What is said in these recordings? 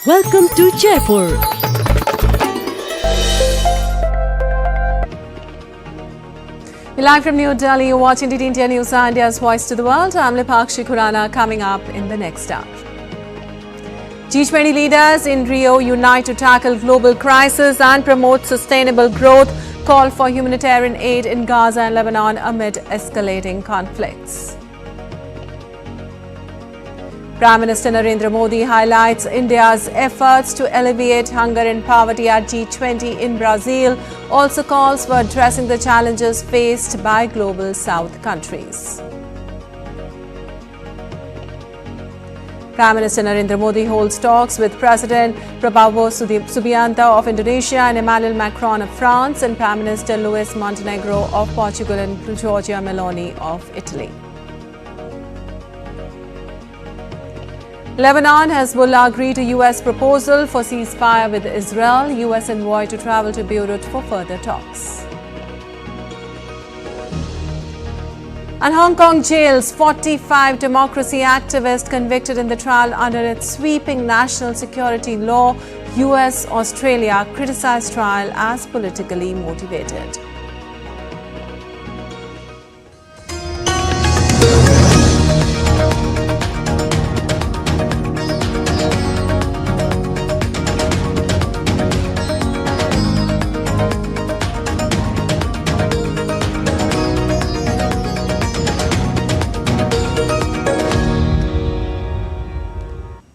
Welcome to Jaipur. Live from New Delhi, you're watching DT India News, India's voice to the world. I'm Lipakshi Khurana. Coming up in the next hour. G20 leaders in Rio unite to tackle global crisis and promote sustainable growth. Call for humanitarian aid in Gaza and Lebanon amid escalating conflicts. Prime Minister Narendra Modi highlights India's efforts to alleviate hunger and poverty at G20 in Brazil. Also calls for addressing the challenges faced by global South countries. Prime Minister Narendra Modi holds talks with President Prabowo Subianto of Indonesia and Emmanuel Macron of France and Prime Minister Luis Montenegro of Portugal and Giorgia Meloni of Italy. Lebanon, Hezbollah agreed to U.S. proposal for ceasefire with Israel. U.S. envoy to travel to Beirut for further talks. And Hong Kong jails 45 democracy activists convicted in the trial under its sweeping national security law. U.S. Australia criticized trial as politically motivated.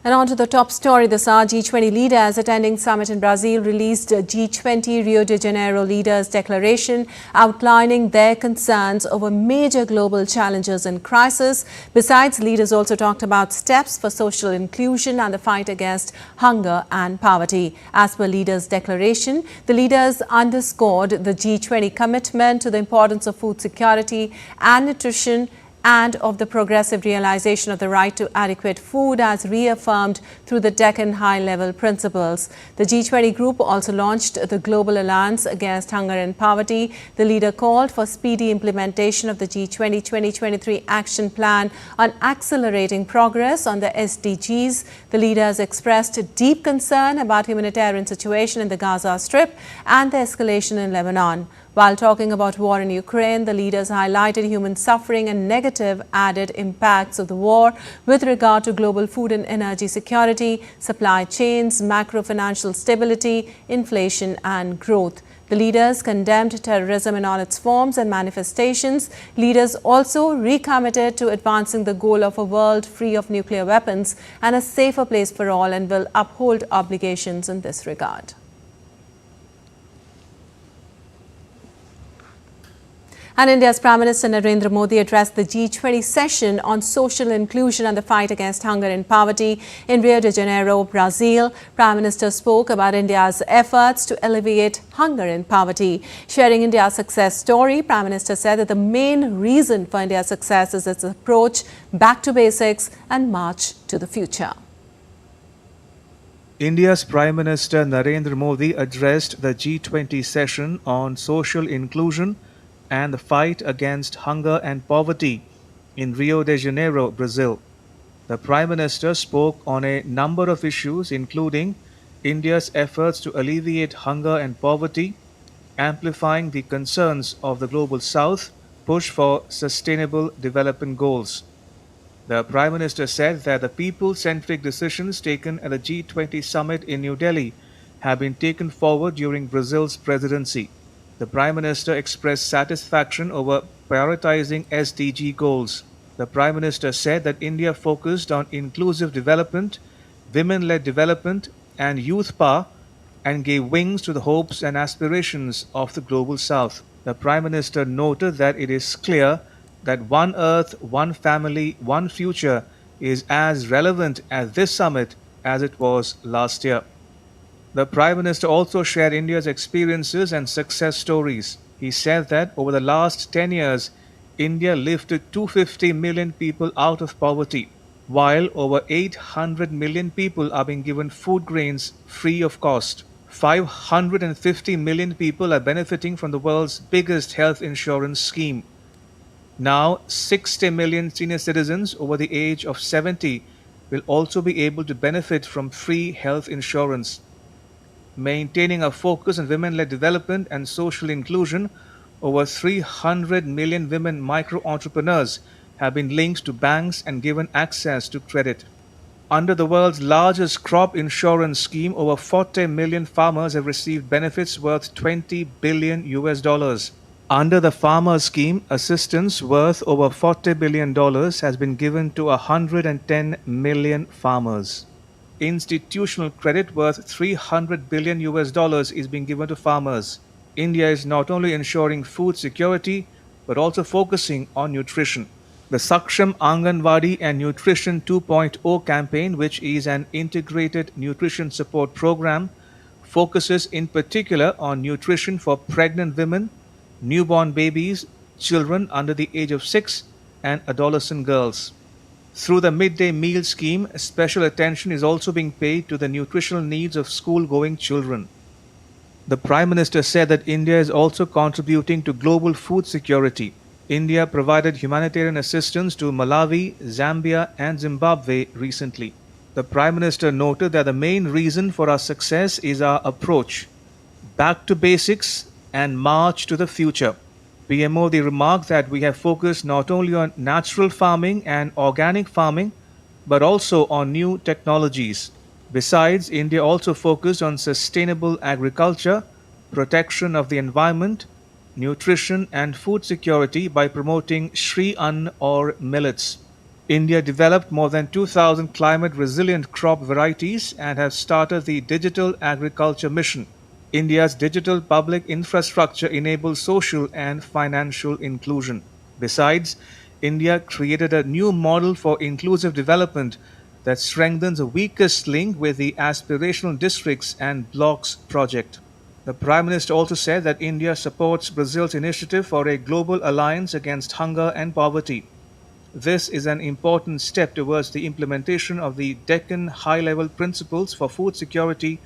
And on to the top story this hour. G20 leaders attending summit in Brazil released a G20 Rio de Janeiro leaders declaration outlining their concerns over major global challenges and crisis. Besides, leaders also talked about steps for social inclusion and the fight against hunger and poverty. As per leaders' declaration, the leaders underscored the G20 commitment to the importance of food security and nutrition and of the progressive realization of the right to adequate food as reaffirmed through the Deccan High-Level Principles. The G20 group also launched the Global Alliance Against Hunger and Poverty. The leader called for speedy implementation of the G20 2023 Action Plan on accelerating progress on the SDGs. The leaders expressed deep concern about humanitarian situation in the Gaza Strip and the escalation in Lebanon. While talking about war in Ukraine, the leaders highlighted human suffering and negative added impacts of the war with regard to global food and energy security, supply chains, macro-financial stability, inflation and growth. The leaders condemned terrorism in all its forms and manifestations. Leaders also recommitted to advancing the goal of a world free of nuclear weapons and a safer place for all and will uphold obligations in this regard. And India's Prime Minister Narendra Modi addressed the G20 session on social inclusion and the fight against hunger and poverty in Rio de Janeiro, Brazil. Prime Minister spoke about India's efforts to alleviate hunger and poverty. Sharing India's success story, Prime Minister said that the main reason for India's success is its approach back to basics and march to the future. India's Prime Minister Narendra Modi addressed the G20 session on social inclusion and the fight against hunger and poverty in Rio de Janeiro, Brazil. The Prime Minister spoke on a number of issues including India's efforts to alleviate hunger and poverty, amplifying the concerns of the Global South, push for sustainable development goals. The Prime Minister said that the people-centric decisions taken at the G20 summit in New Delhi have been taken forward during Brazil's presidency. The Prime Minister expressed satisfaction over prioritizing SDG goals. The Prime Minister said that India focused on inclusive development, women-led development and youth power and gave wings to the hopes and aspirations of the Global South. The Prime Minister noted that it is clear that one Earth, one family, one future is as relevant at this summit as it was last year. The Prime Minister also shared India's experiences and success stories. He said that over the last 10 years, India lifted 250 million people out of poverty, while over 800 million people are being given food grains free of cost. 550 million people are benefiting from the world's biggest health insurance scheme. Now, 60 million senior citizens over the age of 70 will also be able to benefit from free health insurance. Maintaining a focus on women-led development and social inclusion, over 300 million women micro-entrepreneurs have been linked to banks and given access to credit. Under the world's largest crop insurance scheme, over 40 million farmers have received benefits worth 20 billion US dollars. Under the farmer scheme, assistance worth over $40 billion has been given to 110 million farmers. Institutional credit worth 300 billion US dollars is being given to farmers. India is not only ensuring food security but also focusing on nutrition. The Saksham Anganwadi and Nutrition 2.0 campaign, which is an integrated nutrition support program, focuses in particular on nutrition for pregnant women, newborn babies, children under the age of 6, and adolescent girls. Through the midday meal scheme, special attention is also being paid to the nutritional needs of school-going children. The Prime Minister said that India is also contributing to global food security. India provided humanitarian assistance to Malawi, Zambia, and Zimbabwe recently. The Prime Minister noted that the main reason for our success is our approach: back to basics and march to the future. PM Modi remarked that we have focused not only on natural farming and organic farming, but also on new technologies. Besides, India also focused on sustainable agriculture, protection of the environment, nutrition and food security by promoting Shri Ann or millets. India developed more than 2,000 climate-resilient crop varieties and has started the Digital Agriculture Mission. India's digital public infrastructure enables social and financial inclusion. Besides, India created a new model for inclusive development that strengthens the weakest link with the aspirational districts and blocks project. The Prime Minister also said that India supports Brazil's initiative for a global alliance against hunger and poverty. This is an important step towards the implementation of the Deccan High-Level Principles for Food Security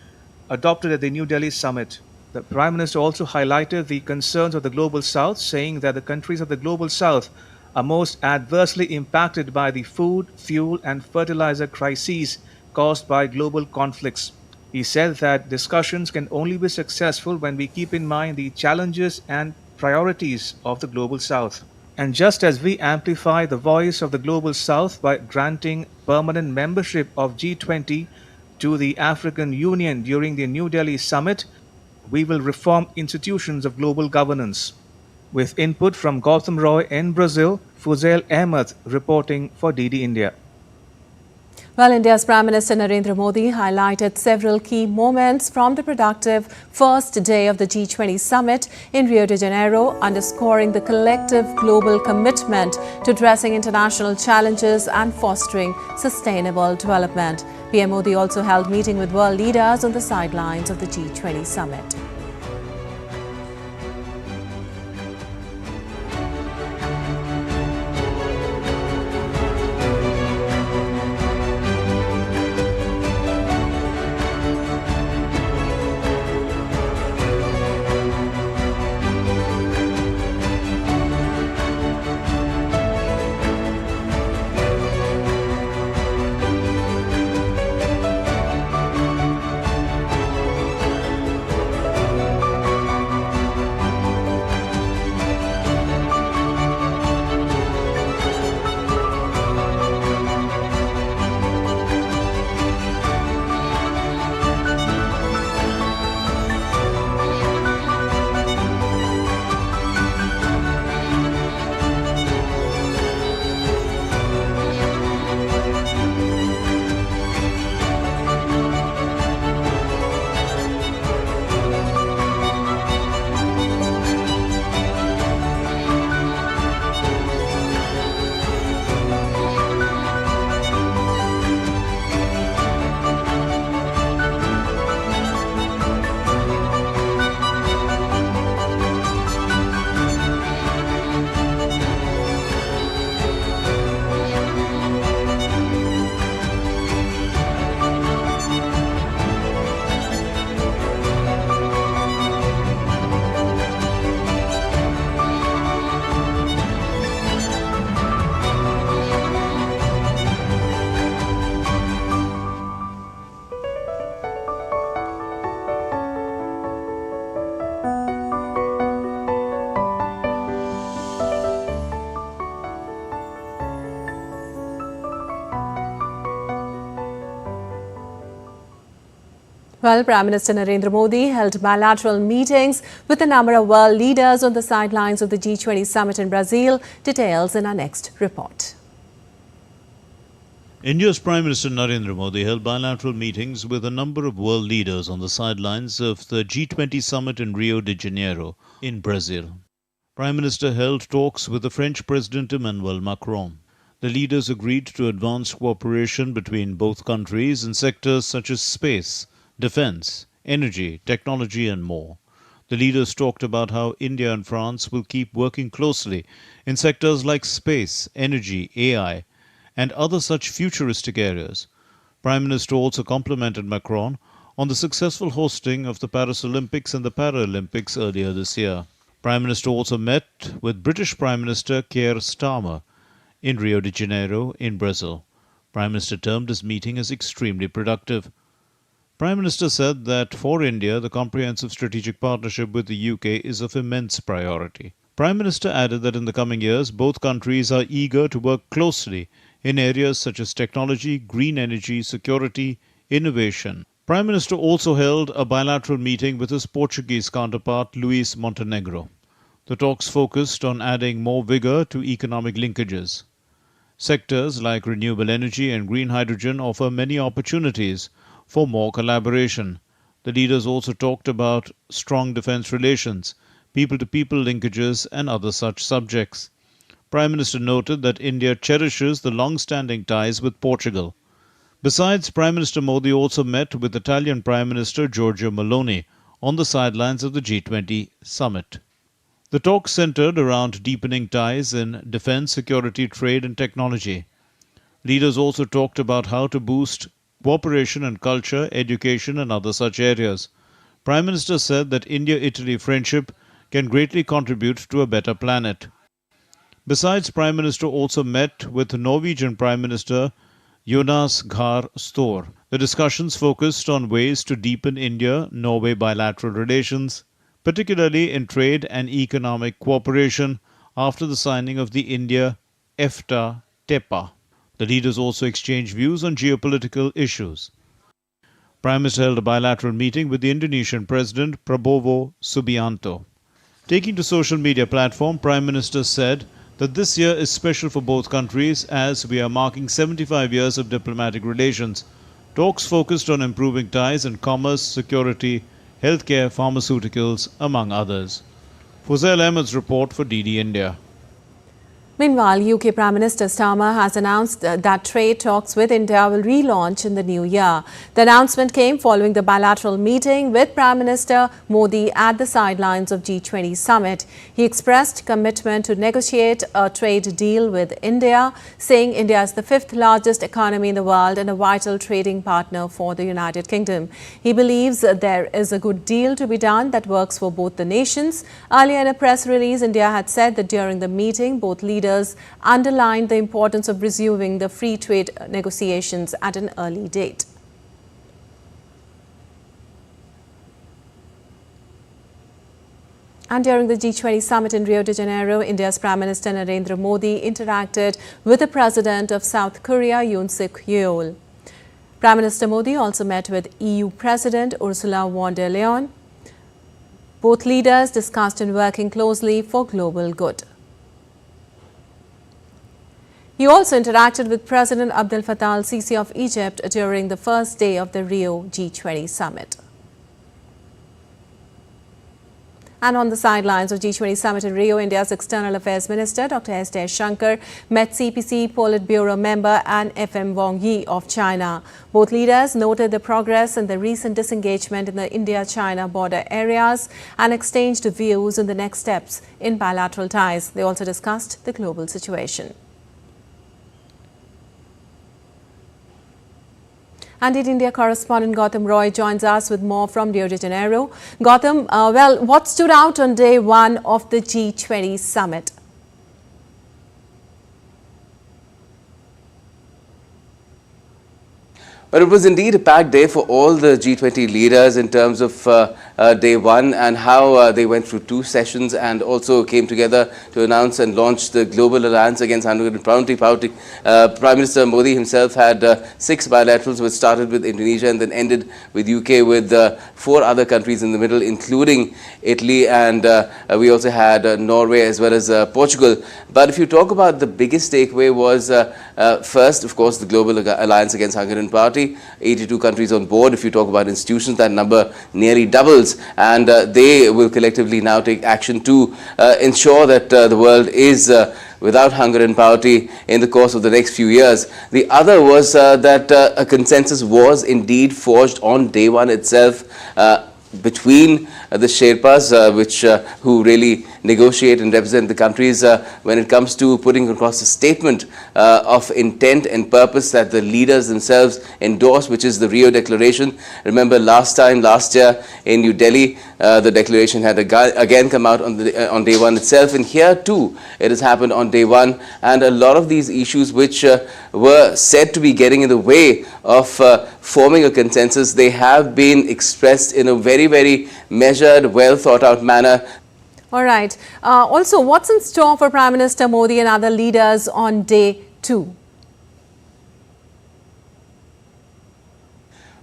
adopted at the New Delhi summit. The Prime Minister also highlighted the concerns of the Global South, saying that the countries of the Global South are most adversely impacted by the food, fuel, and fertilizer crises caused by global conflicts. He said that discussions can only be successful when we keep in mind the challenges and priorities of the Global South. And just as we amplify the voice of the Global South by granting permanent membership of G20 to the African Union during the New Delhi summit, we will reform institutions of global governance. With input from Gautam Roy in Brazil, Fuzail Ahmed reporting for DD India. Well, India's Prime Minister Narendra Modi highlighted several key moments from the productive first day of the G20 summit in Rio de Janeiro, underscoring the collective global commitment to addressing international challenges and fostering sustainable development. PM Modi also held meeting with world leaders on the sidelines of the G20 summit. Well, Prime Minister Narendra Modi held bilateral meetings with a number of world leaders on the sidelines of the G20 summit in Brazil. Details in our next report. India's Prime Minister Narendra Modi held bilateral meetings with a number of world leaders on the sidelines of the G20 summit in Rio de Janeiro in Brazil. Prime Minister held talks with the French President Emmanuel Macron. The leaders agreed to advance cooperation between both countries in sectors such as space, defense, energy, technology and more. The leaders talked about how India and France will keep working closely in sectors like space, energy, AI, and other such futuristic areas. Prime Minister also complimented Macron on the successful hosting of the Paris Olympics and the Paralympics earlier this year. Prime Minister also met with British Prime Minister Keir Starmer in Rio de Janeiro in Brazil. Prime Minister termed his meeting as extremely productive. Prime Minister said that for India, the comprehensive strategic partnership with the UK is of immense priority. Prime Minister added that in the coming years, both countries are eager to work closely in areas such as technology, green energy, security, innovation. Prime Minister also held a bilateral meeting with his Portuguese counterpart, Luis Montenegro. The talks focused on adding more vigor to economic linkages. Sectors like renewable energy and green hydrogen offer many opportunities for more collaboration. The leaders also talked about strong defense relations, people-to-people linkages and other such subjects. Prime Minister noted that India cherishes the long-standing ties with Portugal. Besides, Prime Minister Modi also met with Italian Prime Minister Giorgia Meloni on the sidelines of the G20 summit. The talk centered around deepening ties in defense, security, trade and technology. Leaders also talked about how to boost cooperation in culture, education and other such areas. Prime Minister said that India-Italy friendship can greatly contribute to a better planet. Besides, Prime Minister also met with Norwegian Prime Minister Jonas Gahr Store. The discussions focused on ways to deepen India-Norway bilateral relations, particularly in trade and economic cooperation after the signing of the India-EFTA TEPA. The leaders also exchanged views on geopolitical issues. Prime Minister held a bilateral meeting with the Indonesian President Prabowo Subianto. Taking to social media platform, Prime Minister said that this year is special for both countries as we are marking 75 years of diplomatic relations. Talks focused on improving ties in commerce, security, healthcare, pharmaceuticals, among others. Fuzail Ahmed's report for DD India. Meanwhile, UK Prime Minister Starmer has announced that trade talks with India will relaunch in the new year. The announcement came following the bilateral meeting with Prime Minister Modi at the sidelines of G20 summit. He expressed commitment to negotiate a trade deal with India, saying India is the fifth largest economy in the world and a vital trading partner for the United Kingdom. He believes there is a good deal to be done that works for both the nations. Earlier in a press release, India had said that during the meeting, both leaders underlined the importance of resuming the free trade negotiations at an early date. And during the G20 summit in Rio de Janeiro, India's Prime Minister Narendra Modi interacted with the President of South Korea, Yoon Suk Yeol. Prime Minister Modi also met with EU President Ursula von der Leyen. Both leaders discussed in working closely for global good. He also interacted with President Abdel Fattah al-Sisi of Egypt during the first day of the Rio G20 summit. And on the sidelines of G20 summit in Rio, India's External Affairs Minister Dr. S. Jaishankar met CPC Politburo member and FM Wang Yi of China. Both leaders noted the progress in the recent disengagement in the India-China border areas and exchanged views on the next steps in bilateral ties. They also discussed the global situation. And India correspondent Gautam Roy joins us with more from Rio de Janeiro. Gautam, what stood out on day one of the G20 summit? But it was indeed a packed day for all the G20 leaders in terms of day one and how they went through two sessions and also came together to announce and launch the Global Alliance Against Hunger and Poverty. Prime Minister Modi himself had 6 bilaterals, which started with Indonesia and then ended with UK, with 4 other countries in the middle, including Italy, and we also had Norway as well as Portugal. But if you talk about the biggest takeaway was first, of course, the Global Alliance Against Hunger and Poverty. 82 countries on board. If you talk about institutions, that number nearly doubles, and they will collectively now take action to ensure that the world is without hunger and poverty in the course of the next few years. The other was that a consensus was indeed forged on day one itself between the Sherpas, who really negotiate and represent the countries when it comes to putting across a statement of intent and purpose that the leaders themselves endorse, which is the Rio Declaration. Remember last year in New Delhi, the declaration had again come out on day one itself, and here too it has happened on day one, and a lot of these issues which were said to be getting in the way of forming a consensus, they have been expressed in a very, very measured, well thought out manner. All right. Also, what's in store for Prime Minister Modi and other leaders on day 2?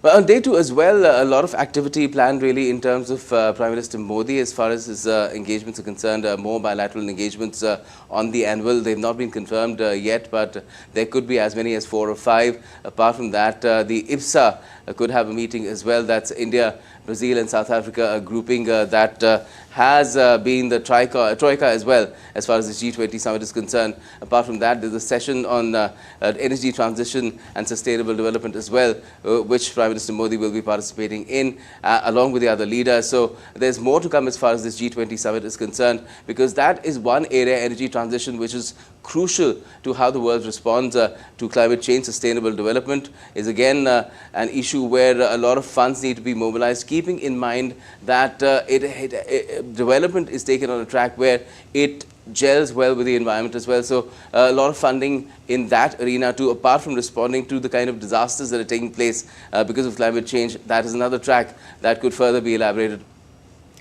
Well, on day 2 as well, a lot of activity planned really in terms of Prime Minister Modi as far as his engagements are concerned. More bilateral engagements on the anvil. They've not been confirmed yet, but there could be as many as 4 or 5. Apart from that, the IPSA could have a meeting as well. That's India, Brazil and South Africa, a grouping that has been the troika as well as far as the G20 summit is concerned. Apart from that, there's a session on energy transition and sustainable development as well, which Prime Minister Modi will be participating in along with the other leaders. So there's more to come as far as this G20 summit is concerned, because that is one area, energy transition, which is crucial to how the world responds to climate change. Sustainable development is again an issue where a lot of funds need to be mobilized, keeping in mind that development is taken on a track where it gels well with the environment as well. So a lot of funding in that arena too, apart from responding to the kind of disasters that are taking place because of climate change. That is another track that could further be elaborated.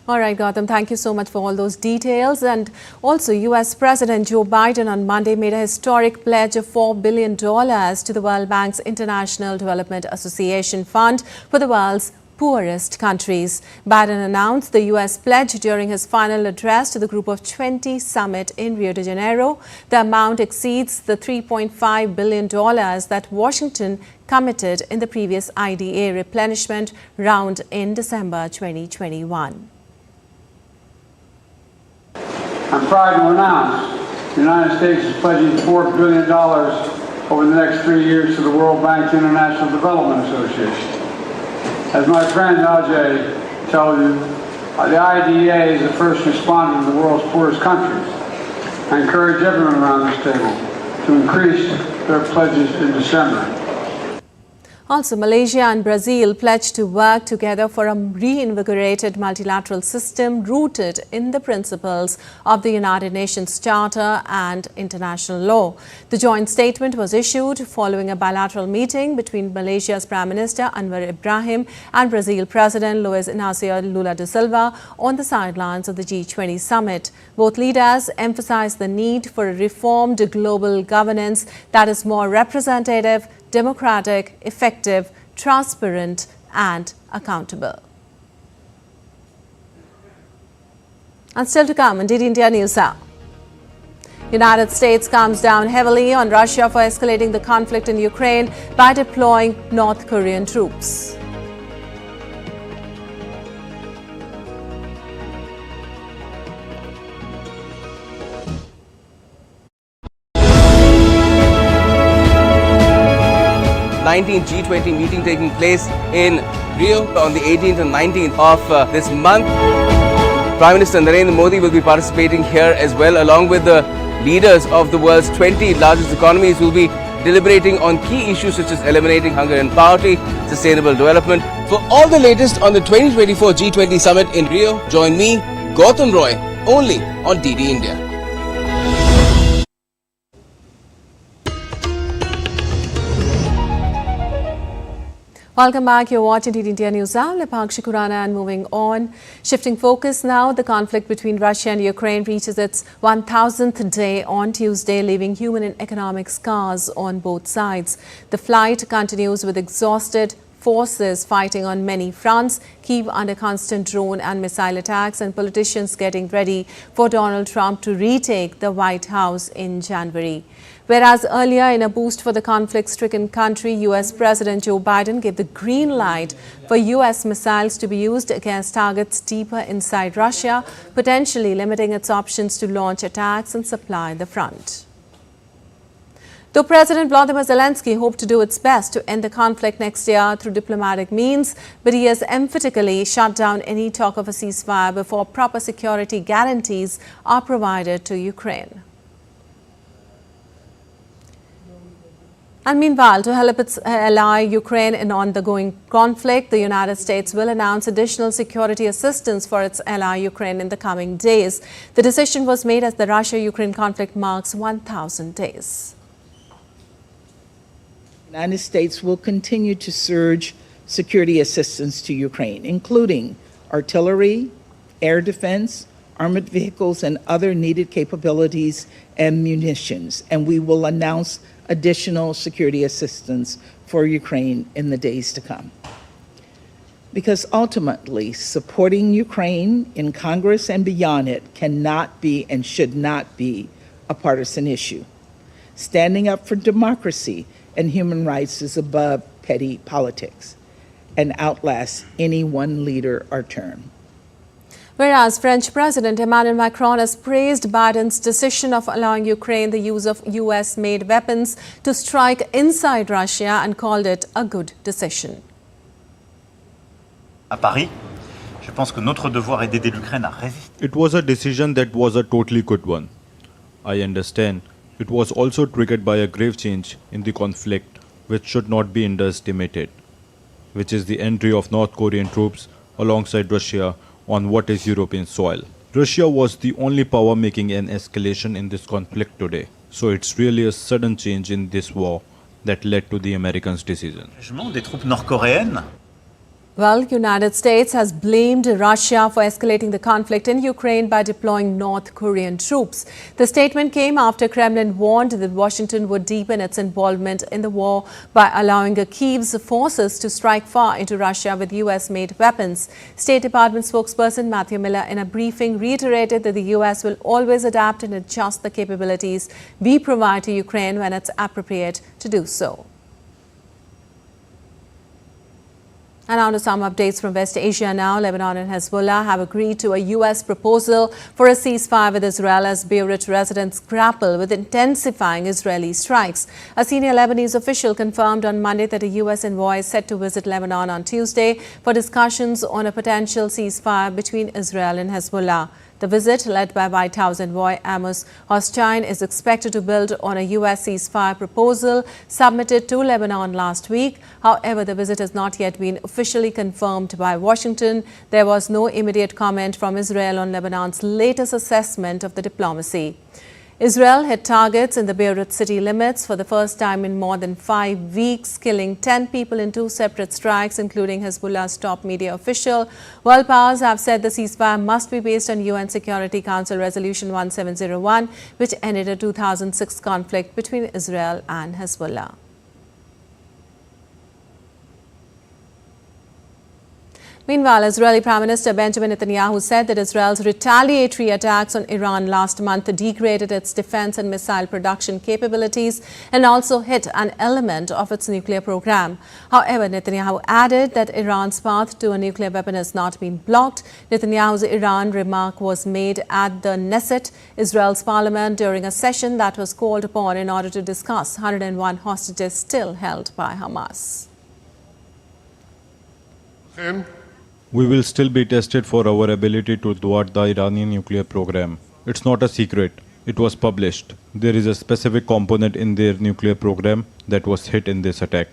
All right, Gautam, thank you so much for all those details. And also, U.S. President Joe Biden on Monday made a historic pledge of $4 billion to the World Bank's International Development Association Fund for the world's poorest countries. Biden announced the U.S. pledge during his final address to the Group of 20 summit in Rio de Janeiro. The amount exceeds the $3.5 billion that Washington committed in the previous IDA replenishment round in December 2021. I'm proud to announce the United States is pledging $4 billion over the next 3 years to the World Bank's International Development Association. As my friend Ajay tells you, the IDA is the first responder to the world's poorest countries. I encourage everyone around this table to increase their pledges in December. Also, Malaysia and Brazil pledged to work together for a reinvigorated multilateral system rooted in the principles of the United Nations Charter and international law. The joint statement was issued following a bilateral meeting between Malaysia's Prime Minister Anwar Ibrahim and Brazil President Luiz Inácio Lula da Silva on the sidelines of the G20 summit. Both leaders emphasized the need for a reformed global governance that is more representative, democratic, effective, transparent and accountable. And still to come on DD India News Hour. United States comes down heavily on Russia for escalating the conflict in Ukraine by deploying North Korean troops. G20 meeting taking place in Rio on the 18th and 19th of this month. Prime Minister Narendra Modi will be participating here as well, along with the leaders of the world's 20 largest economies, who will be deliberating on key issues such as eliminating hunger and poverty, sustainable development. For all the latest on the 2024 G20 summit in Rio, join me, Gautam Roy, only on DD India. Welcome back. You're watching India News Now. Lepakshi Kurana, and moving on. Shifting focus now, the conflict between Russia and Ukraine reaches its 1,000th day on Tuesday, leaving human and economic scars on both sides. The fight continues with exhausted forces fighting on many fronts, Kyiv under constant drone and missile attacks, and politicians getting ready for Donald Trump to retake the White House in January. Whereas earlier, in a boost for the conflict-stricken country, U.S. President Joe Biden gave the green light for U.S. missiles to be used against targets deeper inside Russia, potentially limiting its options to launch attacks and supply the front. Though President Volodymyr Zelensky hoped to do its best to end the conflict next year through diplomatic means, but he has emphatically shut down any talk of a ceasefire before proper security guarantees are provided to Ukraine. And meanwhile, to help its ally Ukraine in ongoing conflict, the United States will announce additional security assistance for its ally Ukraine in the coming days. The decision was made as the Russia-Ukraine conflict marks 1,000 days. The United States will continue to surge security assistance to Ukraine, including artillery, air defense, armored vehicles, and other needed capabilities and munitions. And we will announce additional security assistance for Ukraine in the days to come. Because ultimately, supporting Ukraine in Congress and beyond it cannot be and should not be a partisan issue. Standing up for democracy and human rights is above petty politics and outlasts any one leader or term. Whereas French President Emmanuel Macron has praised Biden's decision of allowing Ukraine the use of US-made weapons to strike inside Russia and called it a good decision. À Paris, je pense que notre devoir est d'aider l'Ukraine à résister. It was a decision that was a totally good one. I understand it was also triggered by a grave change in the conflict which should not be underestimated, which is the entry of North Korean troops alongside Russia on what is European soil. Russia was the only power making an escalation in this conflict today. So it's really a sudden change in this war that led to the Americans' decision. Des troupes nord-coréennes. Well, United States has blamed Russia for escalating the conflict in Ukraine by deploying North Korean troops. The statement came after Kremlin warned that Washington would deepen its involvement in the war by allowing Kyiv's forces to strike far into Russia with US-made weapons. State Department spokesperson Matthew Miller in a briefing reiterated that the US will always adapt and adjust the capabilities we provide to Ukraine when it's appropriate to do so. And now to some updates from West Asia now. Lebanon and Hezbollah have agreed to a U.S. proposal for a ceasefire with Israel as Beirut residents grapple with intensifying Israeli strikes. A senior Lebanese official confirmed on Monday that a U.S. envoy is set to visit Lebanon on Tuesday for discussions on a potential ceasefire between Israel and Hezbollah. The visit, led by White House envoy Amos Hochstein, is expected to build on a U.S. ceasefire proposal submitted to Lebanon last week. However, the visit has not yet been officially confirmed by Washington. There was no immediate comment from Israel on Lebanon's latest assessment of the diplomacy. Israel hit targets in the Beirut city limits for the first time in more than 5 weeks, killing 10 people in 2 separate strikes, including Hezbollah's top media official. World powers have said the ceasefire must be based on UN Security Council Resolution 1701, which ended a 2006 conflict between Israel and Hezbollah. Meanwhile, Israeli Prime Minister Benjamin Netanyahu said that Israel's retaliatory attacks on Iran last month degraded its defense and missile production capabilities and also hit an element of its nuclear program. However, Netanyahu added that Iran's path to a nuclear weapon has not been blocked. Netanyahu's Iran remark was made at the Knesset, Israel's parliament, during a session that was called upon in order to discuss 101 hostages still held by Hamas. We will still be tested for our ability to thwart the Iranian nuclear program. It's not a secret. It was published. There is a specific component in their nuclear program that was hit in this attack.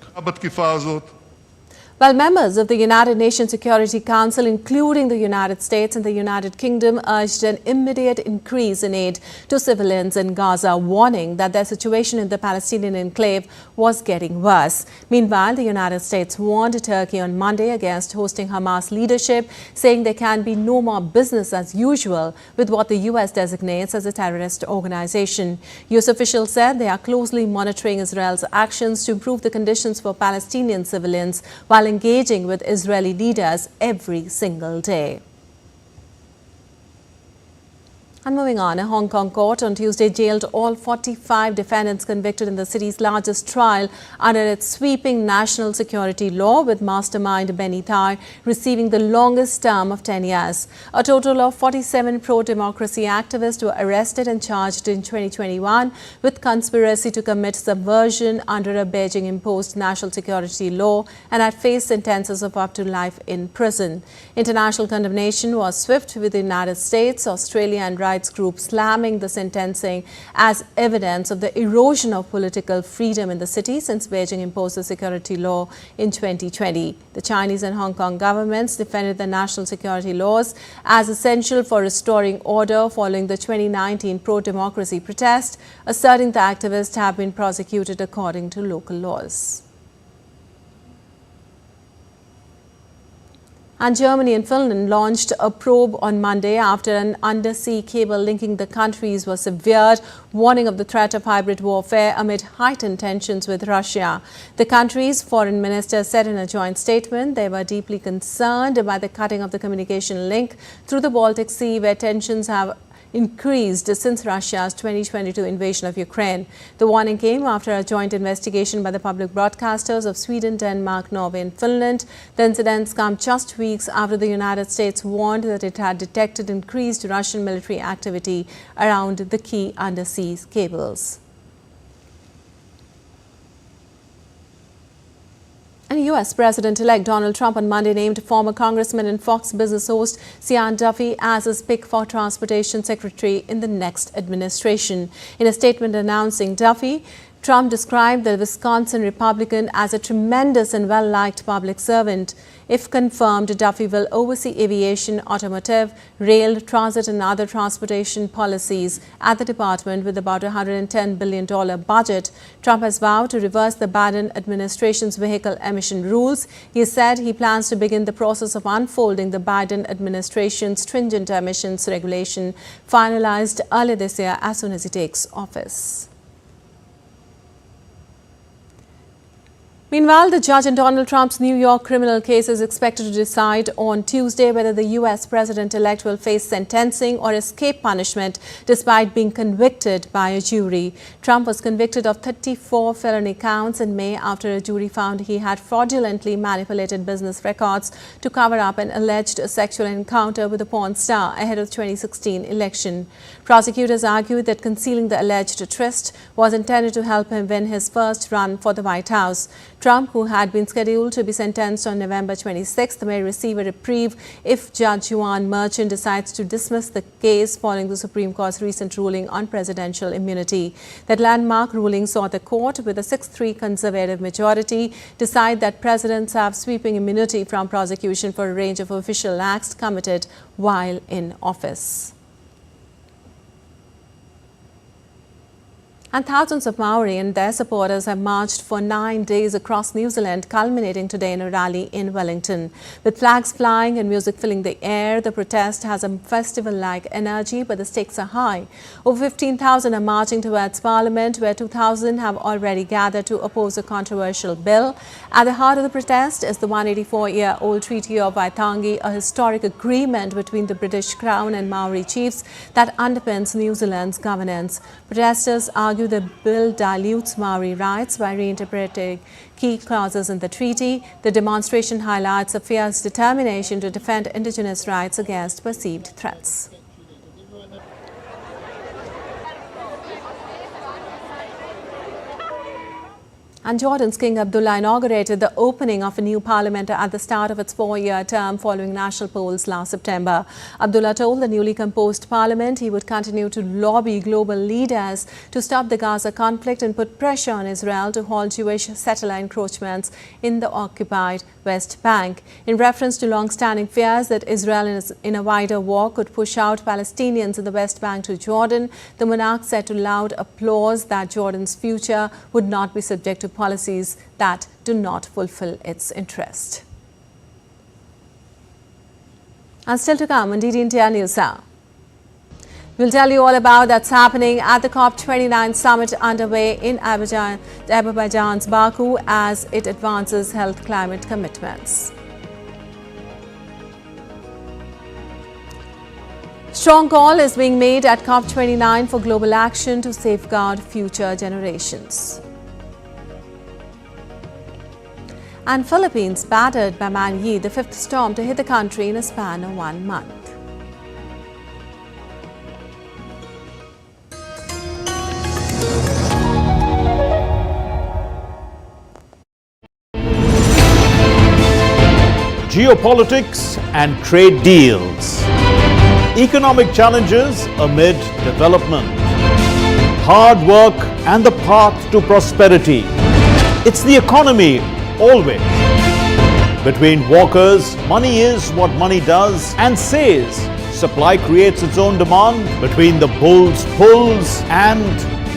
While members of the United Nations Security Council, including the United States and the United Kingdom, urged an immediate increase in aid to civilians in Gaza, warning that their situation in the Palestinian enclave was getting worse. Meanwhile, the United States warned Turkey on Monday against hosting Hamas leadership, saying there can be no more business as usual with what the U.S. designates as a terrorist organization. U.S. officials said they are closely monitoring Israel's actions to improve the conditions for Palestinian civilians while engaging with Israeli leaders every single day. And moving on, a Hong Kong court on Tuesday jailed all 45 defendants convicted in the city's largest trial under its sweeping national security law, with mastermind Benny Thai receiving the longest term of 10 years. A total of 47 pro-democracy activists were arrested and charged in 2021 with conspiracy to commit subversion under a Beijing-imposed national security law and had faced sentences of up to life in prison. International condemnation was swift, with the United States, Australia and rights group slamming the sentencing as evidence of the erosion of political freedom in the city since Beijing imposed the security law in 2020. The Chinese and Hong Kong governments defended the national security laws as essential for restoring order following the 2019 pro-democracy protest, asserting the activists have been prosecuted according to local laws. And Germany and Finland launched a probe on Monday after an undersea cable linking the countries was severed, warning of the threat of hybrid warfare amid heightened tensions with Russia. The countries' foreign ministers said in a joint statement they were deeply concerned by the cutting of the communication link through the Baltic Sea, where tensions have increased since Russia's 2022 invasion of Ukraine. The warning came after a joint investigation by the public broadcasters of Sweden, Denmark, Norway and Finland. The incidents come just weeks after the United States warned that it had detected increased Russian military activity around the key undersea cables. And U.S. President-elect Donald Trump on Monday named former Congressman and Fox Business host Sean Duffy as his pick for Transportation Secretary in the next administration. In a statement announcing Duffy, Trump described the Wisconsin Republican as a tremendous and well-liked public servant. If confirmed, Duffy will oversee aviation, automotive, rail, transit and other transportation policies at the department with about a $110 billion budget. Trump has vowed to reverse the Biden administration's vehicle emission rules. He said he plans to begin the process of unfolding the Biden administration's stringent emissions regulation finalized earlier this year as soon as he takes office. Meanwhile, the judge in Donald Trump's New York criminal case is expected to decide on Tuesday whether the U.S. president-elect will face sentencing or escape punishment despite being convicted by a jury. Trump was convicted of 34 felony counts in May after a jury found he had fraudulently manipulated business records to cover up an alleged sexual encounter with a porn star ahead of the 2016 election. Prosecutors argued that concealing the alleged tryst was intended to help him win his first run for the White House. Trump, who had been scheduled to be sentenced on November 26th, may receive a reprieve if Judge Juan Merchan decides to dismiss the case following the Supreme Court's recent ruling on presidential immunity. That landmark ruling saw the court, with a 6-3 conservative majority, decide that presidents have sweeping immunity from prosecution for a range of official acts committed while in office. And thousands of Maori and their supporters have marched for 9 days across New Zealand, culminating today in a rally in Wellington. With flags flying and music filling the air, the protest has a festival-like energy, but the stakes are high. Over 15,000 are marching towards Parliament, where 2,000 have already gathered to oppose a controversial bill. At the heart of the protest is the 184-year-old Treaty of Waitangi, a historic agreement between the British Crown and Maori chiefs that underpins New Zealand's governance. Protesters argue the bill dilutes Maori rights by reinterpreting key clauses in the treaty. The demonstration highlights a fierce determination to defend Indigenous rights against perceived threats. And Jordan's King Abdullah inaugurated the opening of a new parliament at the start of its 4-year term following national polls last September. Abdullah told the newly composed parliament he would continue to lobby global leaders to stop the Gaza conflict and put pressure on Israel to halt Jewish settler encroachments in the occupied West Bank. In reference to long-standing fears that Israel in a wider war could push out Palestinians in the West Bank to Jordan, the monarch said to loud applause that Jordan's future would not be subject to policies that do not fulfill its interest. And still to come on DD India News Hour. We'll tell you all about that's happening at the COP29 summit underway in Azerbaijan's Baku as it advances health climate commitments. Strong call is being made at COP29 for global action to safeguard future generations. And Philippines battered by Man-yi, the fifth storm to hit the country in a span of 1 month. Geopolitics and trade deals. Economic challenges amid development. Hard work and the path to prosperity. It's the economy always. Between walkers, money is what money does and says. Supply creates its own demand. Between the bulls pulls and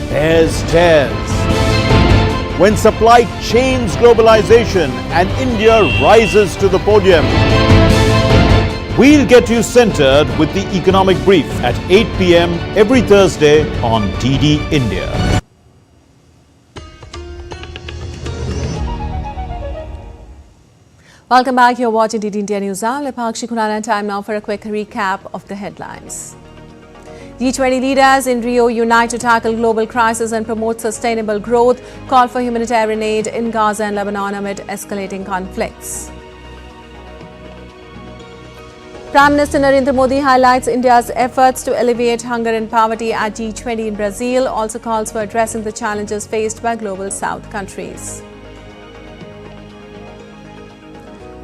bears tears. When supply chains globalization and India rises to the podium. We'll get you centered with the economic brief at 8 p.m. every Thursday on DD India. Welcome back. You're watching DD India News Hour. Lepakshi Kunal, time now for a quick recap of the headlines. G20 leaders in Rio unite to tackle global crisis and promote sustainable growth. Call for humanitarian aid in Gaza and Lebanon amid escalating conflicts. Prime Minister Narendra Modi highlights India's efforts to alleviate hunger and poverty at G20 in Brazil. Also calls for addressing the challenges faced by global South countries.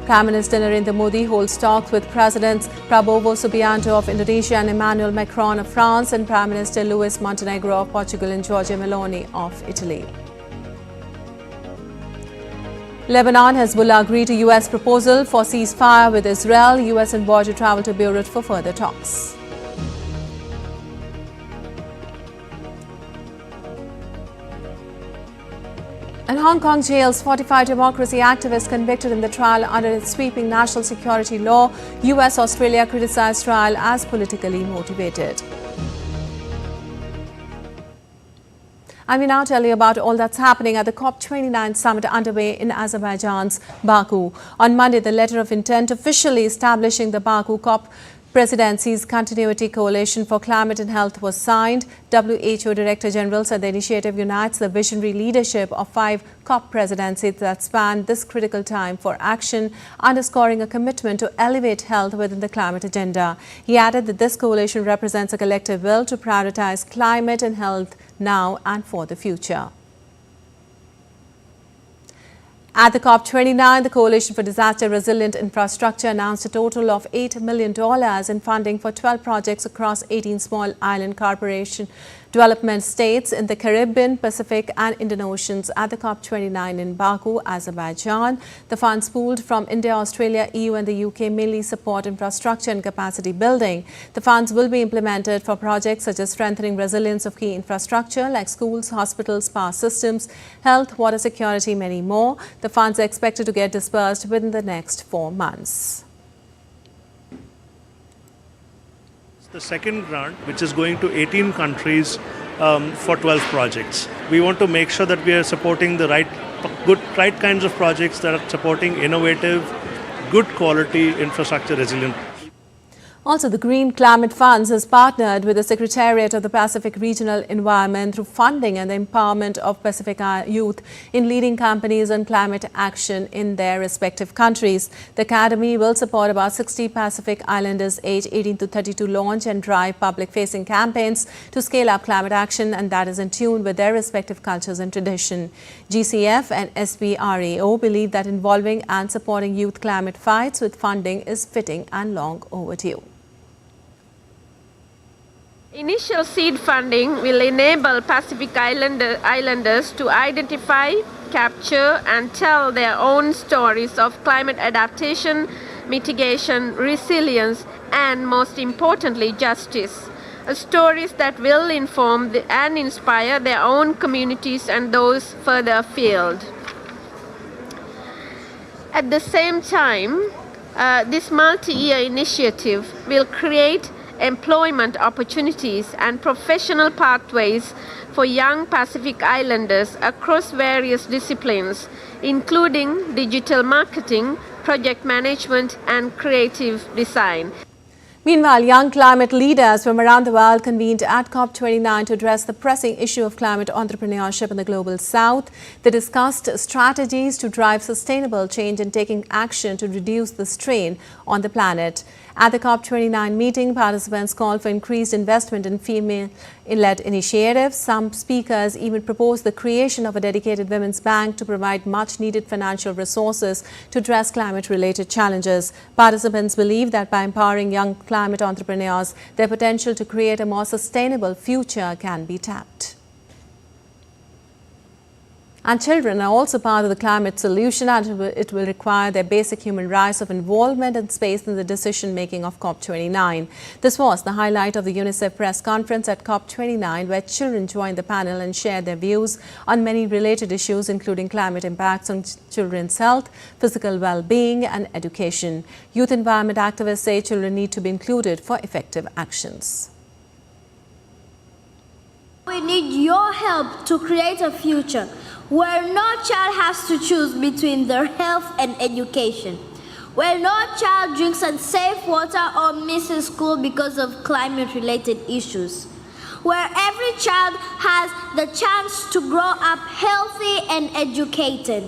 Prime Minister Narendra Modi holds talks with Presidents Prabowo Subianto of Indonesia and Emmanuel Macron of France and Prime Minister Luis Montenegro of Portugal and Giorgia Meloni of Italy. Lebanon, Hezbollah agreed to U.S. proposal for ceasefire with Israel. U.S. envoy to travel to Beirut for further talks. And Hong Kong jails 45 democracy activists convicted in the trial under its sweeping national security law. US, Australia criticized trial as politically motivated. And we now tell you about all that's happening at the COP29 summit underway in Azerbaijan's Baku. On Monday, the letter of intent officially establishing the Baku COP Presidency's Continuity Coalition for Climate and Health was signed. WHO Director General said the initiative unites the visionary leadership of 5 COP presidencies that span this critical time for action, underscoring a commitment to elevate health within the climate agenda. He added that this coalition represents a collective will to prioritize climate and health now and for the future. At the COP29, the Coalition for Disaster Resilient Infrastructure announced a total of $8 million in funding for 12 projects across 18 small island corporation development states in the Caribbean, Pacific and Indian Oceans at the COP29 in Baku, Azerbaijan. The funds pooled from India, Australia, EU and the UK mainly support infrastructure and capacity building. The funds will be implemented for projects such as strengthening resilience of key infrastructure like schools, hospitals, power systems, health, water security, many more. The funds are expected to get disbursed within the next 4 months. The second grant, which is going to 18 countries for 12 projects. We want to make sure that we are supporting the right kinds of projects that are supporting innovative, good quality infrastructure resilient. Also, the Green Climate Funds has partnered with the Secretariat of the Pacific Regional Environment through funding and the empowerment of Pacific youth in leading companies on climate action in their respective countries. The Academy will support about 60 Pacific Islanders aged 18 to 32 launch and drive public-facing campaigns to scale up climate action, and that is in tune with their respective cultures and tradition. GCF and SBRAO believe that involving and supporting youth climate fights with funding is fitting and long overdue. Initial seed funding will enable Pacific Islanders to identify, capture, and tell their own stories of climate adaptation, mitigation, resilience, and most importantly, justice. Stories that will inform and inspire their own communities and those further afield. At the same time, this multi-year initiative will create employment opportunities and professional pathways for young Pacific Islanders across various disciplines, including digital marketing, project management, and creative design. Meanwhile, young climate leaders from around the world convened at COP29 to address the pressing issue of climate entrepreneurship in the global south. They discussed strategies to drive sustainable change and taking action to reduce the strain on the planet. At the COP29 meeting, participants called for increased investment in female-led initiatives. Some speakers even proposed the creation of a dedicated women's bank to provide much-needed financial resources to address climate-related challenges. Participants believe that by empowering young climate entrepreneurs, their potential to create a more sustainable future can be tapped. And children are also part of the climate solution, and it will require their basic human rights of involvement and space in the decision-making of COP29. This was the highlight of the UNICEF press conference at COP29, where children joined the panel and shared their views on many related issues, including climate impacts on children's health, physical well-being, and education. Youth environment activists say children need to be included for effective actions. We need your help to create a future where no child has to choose between their health and education, where no child drinks unsafe water or misses school because of climate-related issues, where every child has the chance to grow up healthy and educated.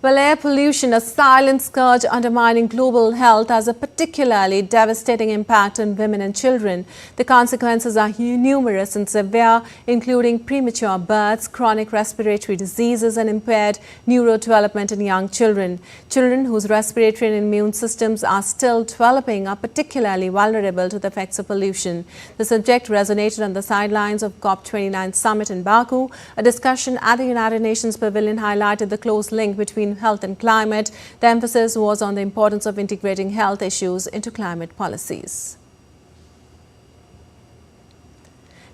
Well, air pollution, a silent scourge undermining global health, has a particularly devastating impact on women and children. The consequences are numerous and severe, including premature births, chronic respiratory diseases, and impaired neurodevelopment in young children. Children whose respiratory and immune systems are still developing are particularly vulnerable to the effects of pollution. The subject resonated on the sidelines of COP29 summit in Baku. A discussion at the United Nations Pavilion highlighted the close link between health and climate. The emphasis was on the importance of integrating health issues into climate policies.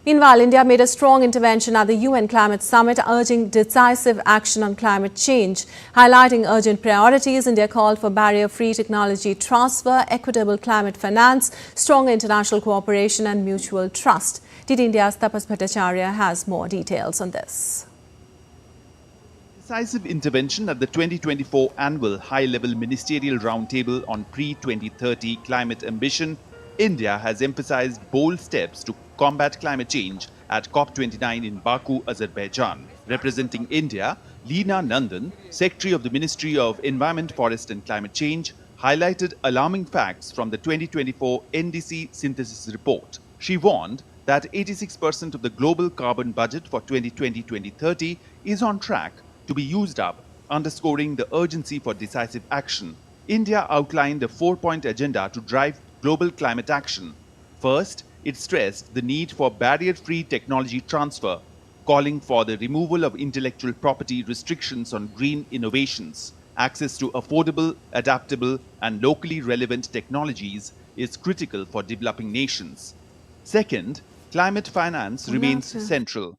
Meanwhile, India made a strong intervention at the UN Climate Summit, urging decisive action on climate change. Highlighting urgent priorities, India called for barrier-free technology transfer, equitable climate finance, stronger international cooperation and mutual trust. DD India's Tapas Bhattacharya has more details on this. Decisive intervention at the 2024 annual high-level ministerial roundtable on pre-2030 climate ambition, India has emphasized bold steps to combat climate change at COP29 in Baku, Azerbaijan. Representing India, Leena Nandan, Secretary of the Ministry of Environment, Forest and Climate Change, highlighted alarming facts from the 2024 NDC synthesis report. She warned that 86% of the global carbon budget for 2020-2030 is on track to be used up, underscoring the urgency for decisive action. India outlined a 4-point agenda to drive global climate action. First, it stressed the need for barrier-free technology transfer, calling for the removal of intellectual property restrictions on green innovations. Access to affordable, adaptable, and locally relevant technologies is critical for developing nations. Second, climate finance remains central.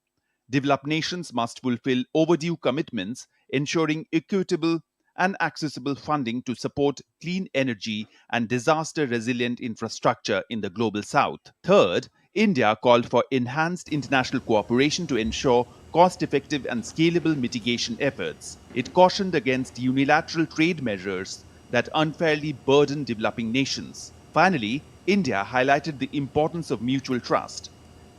Developed nations must fulfill overdue commitments, ensuring equitable and accessible funding to support clean energy and disaster-resilient infrastructure in the global south. Third, India called for enhanced international cooperation to ensure cost-effective and scalable mitigation efforts. It cautioned against unilateral trade measures that unfairly burden developing nations. Finally, India highlighted the importance of mutual trust.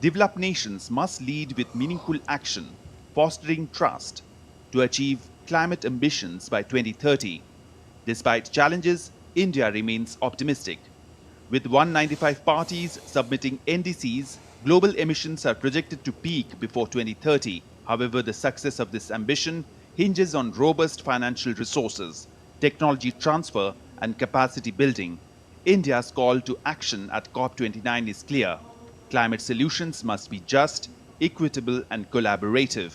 Developed nations must lead with meaningful action, fostering trust to achieve climate ambitions by 2030. Despite challenges, India remains optimistic. With 195 parties submitting NDCs, global emissions are projected to peak before 2030. However, the success of this ambition hinges on robust financial resources, technology transfer, and capacity building. India's call to action at COP29 is clear. Climate solutions must be just, equitable, and collaborative.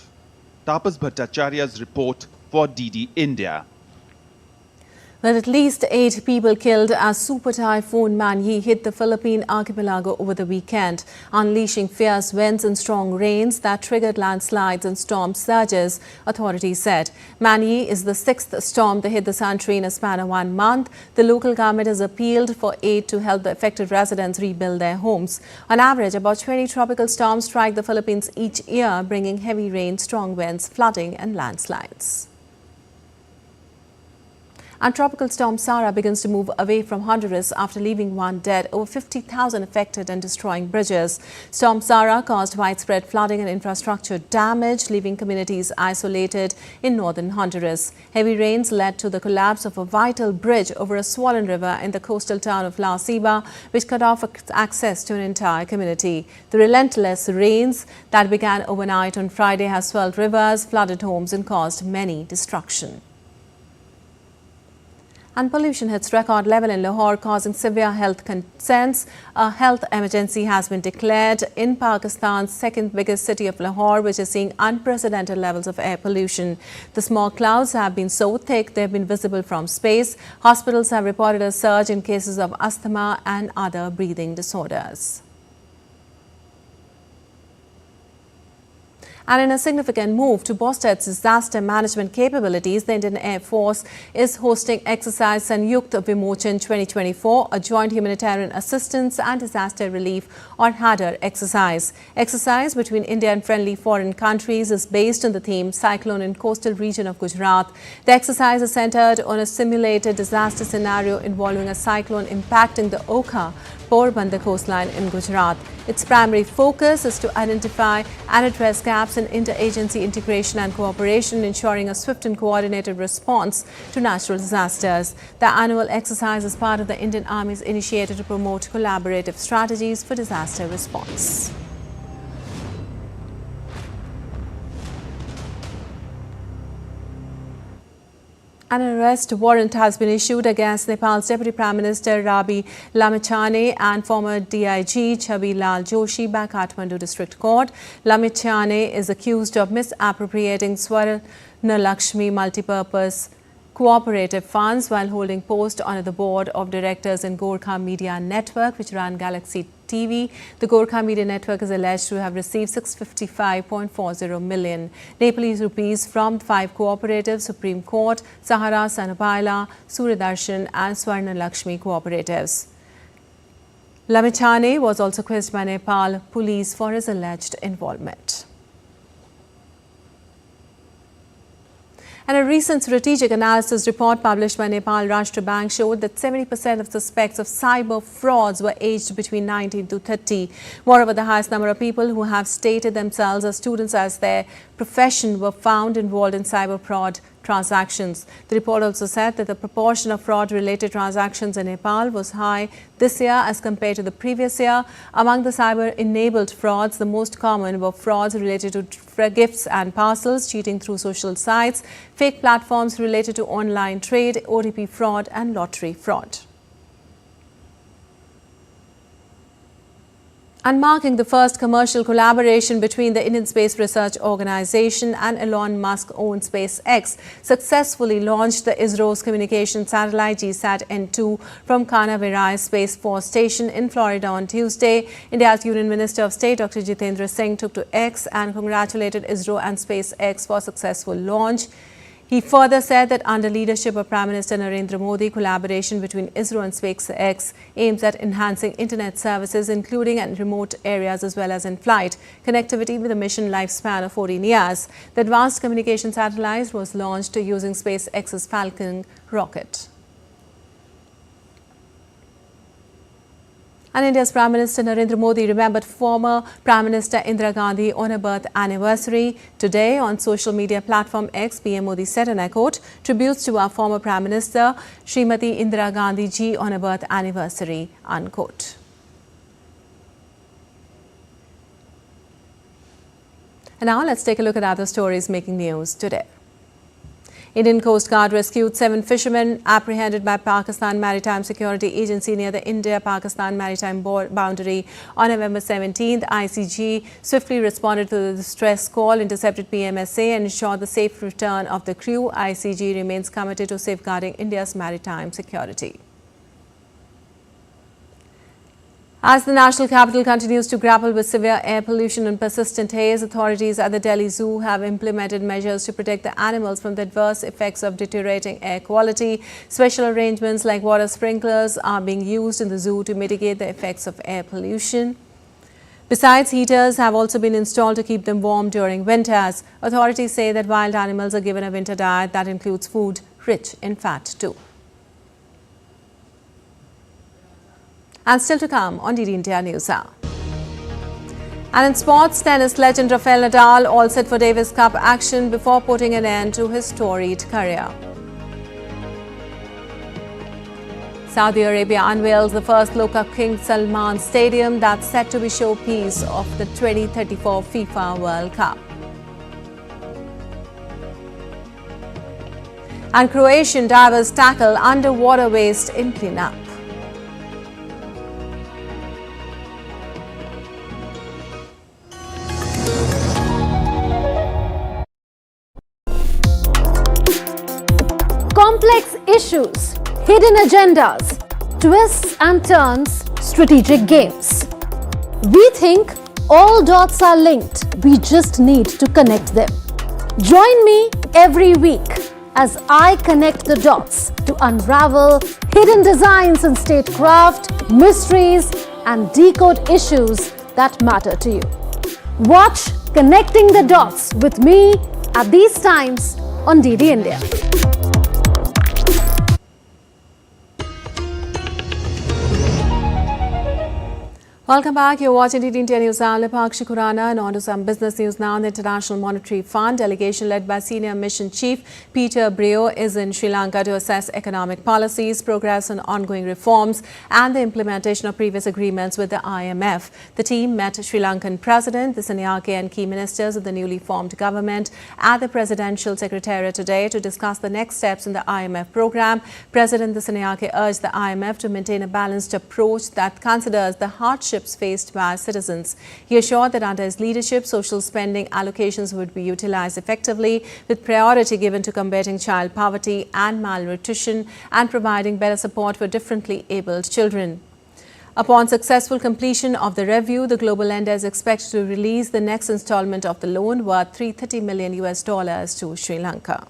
Tapas Bhattacharya's report for DD India. Well, at least 8 people killed as Super Typhoon Manyi hit the Philippine archipelago over the weekend, unleashing fierce winds and strong rains that triggered landslides and storm surges, authorities said. Manyi is the 6th storm to hit the country in a span of 1 month. The local government has appealed for aid to help the affected residents rebuild their homes. On average, about 20 tropical storms strike the Philippines each year, bringing heavy rain, strong winds, flooding and landslides. And Tropical Storm Sara begins to move away from Honduras after leaving 1 dead, over 50,000 affected and destroying bridges. Storm Sara caused widespread flooding and infrastructure damage, leaving communities isolated in northern Honduras. Heavy rains led to the collapse of a vital bridge over a swollen river in the coastal town of La Ceiba, which cut off access to an entire community. The relentless rains that began overnight on Friday has swelled rivers, flooded homes and caused many destruction. And pollution hits record level in Lahore, causing severe health concerns. A health emergency has been declared in Pakistan's second biggest city of Lahore, which is seeing unprecedented levels of air pollution. The smog clouds have been so thick they have been visible from space. Hospitals have reported a surge in cases of asthma and other breathing disorders. And in a significant move to bolster its disaster management capabilities, the Indian Air Force is hosting exercise Sanyukt Vimochan 2024, a joint humanitarian assistance and disaster relief or HADR exercise. Exercise between India and friendly foreign countries is based on the theme Cyclone in Coastal Region of Gujarat. The exercise is centered on a simulated disaster scenario involving a cyclone impacting the Okha Porbandar coastline in Gujarat. Its primary focus is to identify and address gaps in interagency integration and cooperation, ensuring a swift and coordinated response to natural disasters. The annual exercise is part of the Indian Army's initiative to promote collaborative strategies for disaster response. An arrest warrant has been issued against Nepal's Deputy Prime Minister Rabi Lamichhane and former DIG Chhabi Lal Joshi by Kathmandu District Court. Lamichhane is accused of misappropriating Swarna Lakshmi multipurpose cooperative funds while holding post on the board of directors in Gorkha Media Network, which ran Galaxy TV. The Gorkha Media Network is alleged to have received 655.40 million Nepalese rupees from 5 cooperatives: Supreme Court, Sahara, Sanapaila, Doordarshan and Swarna Lakshmi cooperatives. Lamichhane was also quizzed by Nepal police for his alleged involvement. And a recent strategic analysis report published by Nepal Rashtra Bank showed that 70% of suspects of cyber frauds were aged between 19 to 30. Moreover, the highest number of people who have stated themselves as students as their profession were found involved in cyber fraud transactions. The report also said that the proportion of fraud-related transactions in Nepal was high this year as compared to the previous year. Among the cyber-enabled frauds, the most common were frauds related to gifts and parcels, cheating through social sites, fake platforms related to online trade, OTP fraud and lottery fraud. And marking the first commercial collaboration between the Indian Space Research Organization and Elon Musk-owned SpaceX successfully launched the ISRO's communication satellite GSAT-N2 from Canaveral Space Force Station in Florida on Tuesday. India's Union Minister of State Dr. Jitendra Singh took to X and congratulated ISRO and SpaceX for successful launch. He further said that under leadership of Prime Minister Narendra Modi, collaboration between ISRO and SpaceX aims at enhancing internet services, including in remote areas as well as in flight connectivity with a mission lifespan of 14 years. The advanced communication satellite was launched using SpaceX's Falcon rocket. And India's Prime Minister Narendra Modi remembered former Prime Minister Indira Gandhi on her birth anniversary. Today, on social media platform X, PM Modi said, and I quote, "Tributes to our former Prime Minister, Srimati Indira Gandhi ji, on her birth anniversary," unquote. And now let's take a look at other stories making news today. Indian Coast Guard rescued 7 fishermen apprehended by Pakistan Maritime Security Agency near the India-Pakistan maritime boundary on November 17th. ICG swiftly responded to the distress call, intercepted PMSA and ensured the safe return of the crew. ICG remains committed to safeguarding India's maritime security. As the national capital continues to grapple with severe air pollution and persistent haze, authorities at the Delhi Zoo have implemented measures to protect the animals from the adverse effects of deteriorating air quality. Special arrangements like water sprinklers are being used in the zoo to mitigate the effects of air pollution. Besides, heaters have also been installed to keep them warm during winters. Authorities say that wild animals are given a winter diet that includes food rich in fat too. And still to come on DD India News Hour. And in sports, tennis legend Rafael Nadal all set for Davis Cup action before putting an end to his storied career. Saudi Arabia unveils the first local King Salman Stadium that's set to be showpiece of the 2034 FIFA World Cup. And Croatian divers tackle underwater waste in cleanup. Complex issues, hidden agendas, twists and turns, strategic games. We think all dots are linked. We just need to connect them. Join me every week as I connect the dots to unravel hidden designs in statecraft, mysteries, and decode issues that matter to you. Watch Connecting the Dots with me at these times on DD India. Welcome back. You're watching DD India News Hour. Pakshi Khurana, and on to some business news now. The International Monetary Fund delegation led by Senior Mission Chief Peter Brio is in Sri Lanka to assess economic policies, progress on ongoing reforms and the implementation of previous agreements with the IMF. The team met Sri Lankan President Dissanayake and key ministers of the newly formed government at the Presidential Secretariat today to discuss the next steps in the IMF program. President Dissanayake urged the IMF to maintain a balanced approach that considers the hardship faced by citizens. He assured that under his leadership, social spending allocations would be utilized effectively, with priority given to combating child poverty and malnutrition and providing better support for differently abled children. Upon successful completion of the review, the global lender is expected to release the next installment of the loan worth $330 million to Sri Lanka.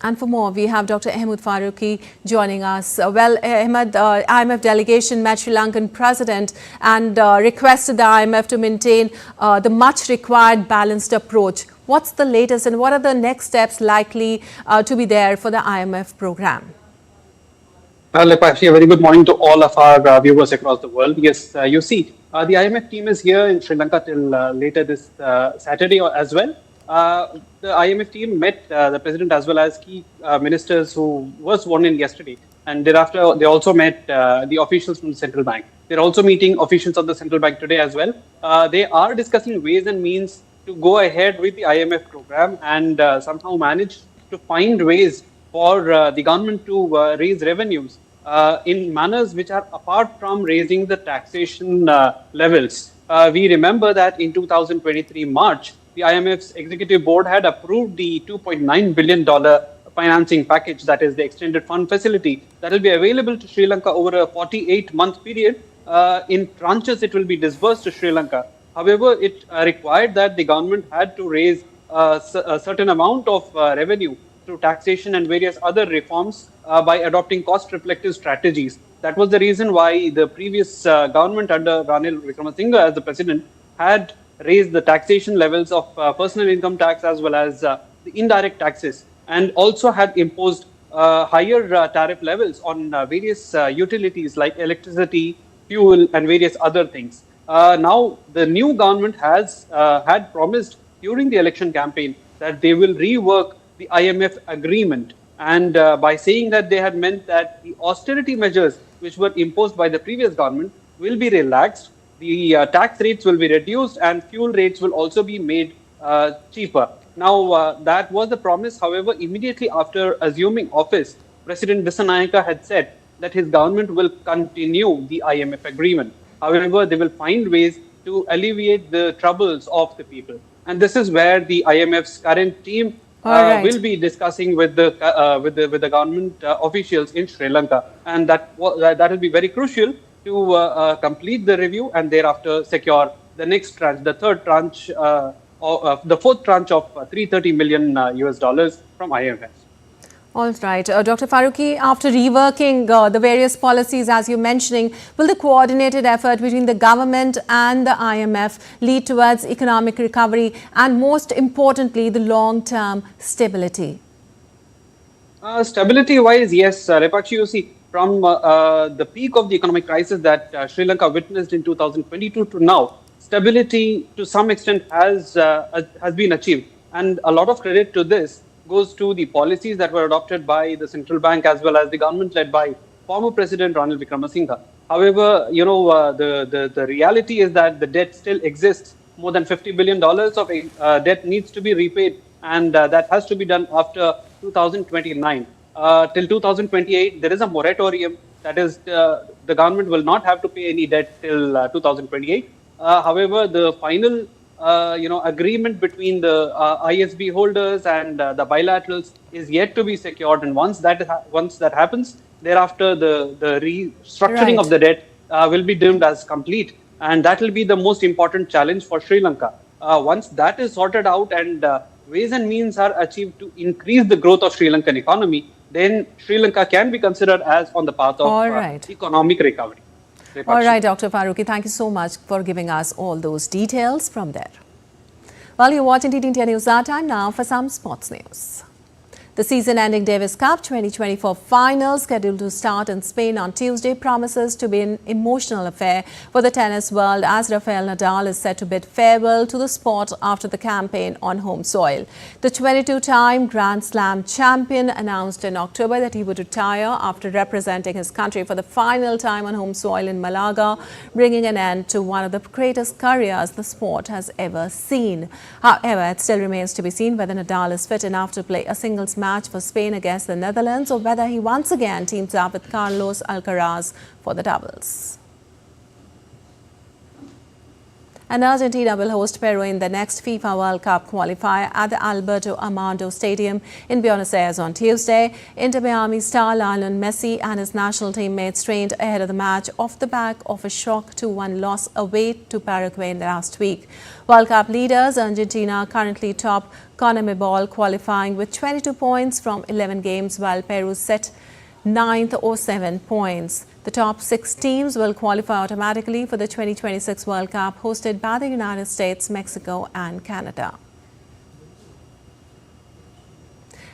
And for more, we have Dr. Ahmed Faruqi joining us. Ahmed, IMF delegation met Sri Lankan president and requested the IMF to maintain the much required balanced approach. What's the latest and what are the next steps likely to be there for the IMF program? Lepakshi, a very good morning to all of our viewers across the world. Yes, you see, the IMF team is here in Sri Lanka till later this Saturday as well. The IMF team met the president as well as key ministers who were sworn in yesterday. And thereafter, they also met the officials from the central bank. They're also meeting officials of the central bank today as well. They are discussing ways and means to go ahead with the IMF program and somehow manage to find ways for the government to raise revenues in manners which are apart from raising the taxation levels. We remember that in 2023 March, the IMF's executive board had approved the $2.9 billion financing package, that is the extended fund facility, that will be available to Sri Lanka over a 48-month period. In tranches, it will be disbursed to Sri Lanka. However, it required that the government had to raise a certain amount of revenue through taxation and various other reforms by adopting cost-reflective strategies. That was the reason why the previous government under Ranil Wickremesinghe as the president had raised the taxation levels of personal income tax as well as the indirect taxes. and also had imposed higher tariff levels on various utilities like electricity, fuel, and various other things. Now, the new government has had promised during the election campaign that they will rework the IMF agreement. And by saying that, they had meant that the austerity measures which were imposed by the previous government will be relaxed, the tax rates will be reduced, and fuel rates will also be made cheaper. Now, that was the promise. However, immediately after assuming office, President Dissanayaka had said that his government will continue the IMF agreement. However, they will find ways to alleviate the troubles of the people. And this is where the IMF's current team will be discussing with the government officials in Sri Lanka, and that will be very crucial to complete the review and thereafter secure the next tranche, the third tranche, the fourth tranche of $330 million US dollars from IMF. All right. Dr. Farooqi, after reworking the various policies, as you're mentioning, will the coordinated effort between the government and the IMF lead towards economic recovery and, most importantly, the long-term stability? Stability-wise, yes, Repakshi, you see, from the peak of the economic crisis that Sri Lanka witnessed in 2022 to now, stability to some extent has been achieved. And a lot of credit to this goes to the policies that were adopted by the central bank as well as the government led by former President Ranil Wickremesinghe. However, you know, the reality is that the debt still exists. More than $50 billion of debt needs to be repaid, and that has to be done after 2029. Till 2028, there is a moratorium. That is, the government will not have to pay any debt till 2028. However, the final agreement between the ISB holders and the bilaterals is yet to be secured, and once that happens, thereafter the restructuring of the debt will be deemed as complete, and that will be the most important challenge for Sri Lanka. Once that is sorted out and ways and means are achieved to increase the growth of Sri Lankan economy, then Sri Lanka can be considered as on the path of economic recovery. All right, Dr. Farooqi, thank you so much for giving us all those details from there. Well, you're watching TT India News Our Time now for some sports news. The season-ending Davis Cup 2024 final, scheduled to start in Spain on Tuesday, promises to be an emotional affair for the tennis world as Rafael Nadal is set to bid farewell to the sport after the campaign on home soil. The 22-time Grand Slam champion announced in October that he would retire after representing his country for the final time on home soil in Malaga, bringing an end to one of the greatest careers the sport has ever seen. However, it still remains to be seen whether Nadal is fit enough to play a singles match for Spain against the Netherlands, or whether he once again teams up with Carlos Alcaraz for the doubles. And Argentina will host Peru in the next FIFA World Cup qualifier at the Alberto Armando Stadium in Buenos Aires on Tuesday. Inter Miami star Lionel Messi and his national teammates trained ahead of the match off the back of a shock 2-1 loss away to Paraguay last week. World Cup leaders Argentina currently top CONMEBOL qualifying with 22 points from 11 games, while Peru set 9th or 7 points. The top 6 teams will qualify automatically for the 2026 World Cup hosted by the United States, Mexico and Canada.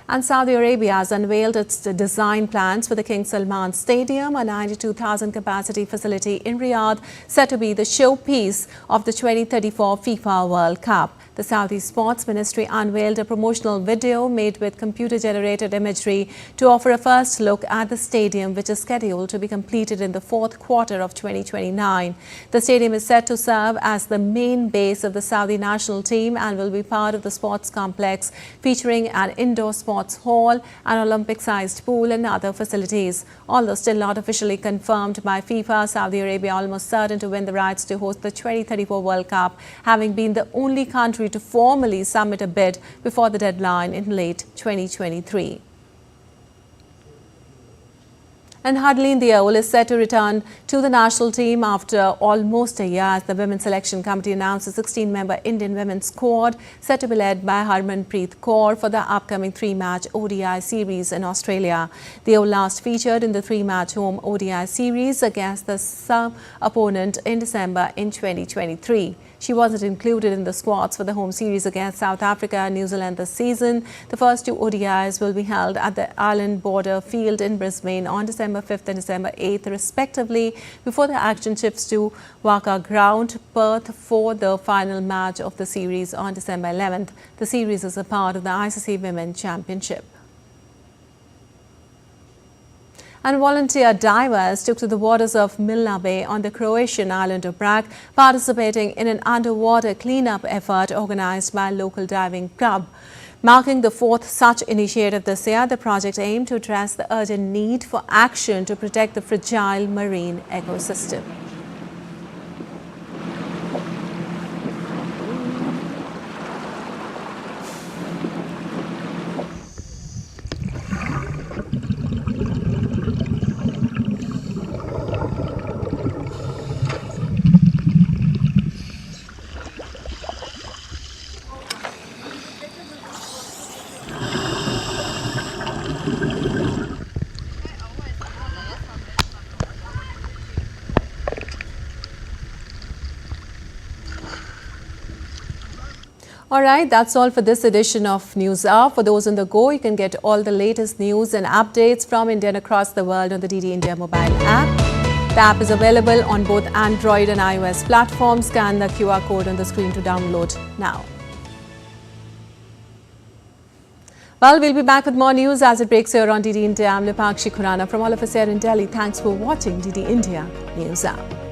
And Saudi Arabia has unveiled its design plans for the King Salman Stadium, a 92,000 capacity facility in Riyadh, set to be the showpiece of the 2034 FIFA World Cup. The Saudi Sports Ministry unveiled a promotional video made with computer-generated imagery to offer a first look at the stadium, which is scheduled to be completed in the fourth quarter of 2029. The stadium is set to serve as the main base of the Saudi national team and will be part of the sports complex, featuring an indoor sports hall, an Olympic-sized pool and other facilities. Although still not officially confirmed by FIFA, Saudi Arabia almost certain to win the rights to host the 2034 World Cup, having been the only country to formally submit a bid before the deadline in late 2023. And Harleen Deol is set to return to the national team after almost a year as the Women's Selection Committee announced a 16-member Indian women's squad set to be led by Harmanpreet Kaur for the upcoming 3-match ODI series in Australia. Deol last featured in the 3-match home ODI series against the sub-opponent in December in 2023. She wasn't included in the squads for the home series against South Africa and New Zealand this season. The first 2 ODIs will be held at the Island Border Field in Brisbane on December 5th and December 8th, respectively, before the action shifts to Waka Ground, Perth, for the final match of the series on December 11th. The series is a part of the ICC Women's Championship. And volunteer divers took to the waters of Milna Bay on the Croatian island of Brac, participating in an underwater cleanup effort organized by a local diving club. Marking the 4th such initiative this year, the project aimed to address the urgent need for action to protect the fragile marine ecosystem. All right, that's all for this edition of News Hour. For those on the go, you can get all the latest news and updates from India and across the world on the DD India mobile app. The app is available on both Android and iOS platforms. Scan the QR code on the screen to download now. Well, we'll be back with more news as it breaks here on DD India. I'm Lipakshi Khurana from all of us here in Delhi. Thanks for watching DD India News Hour.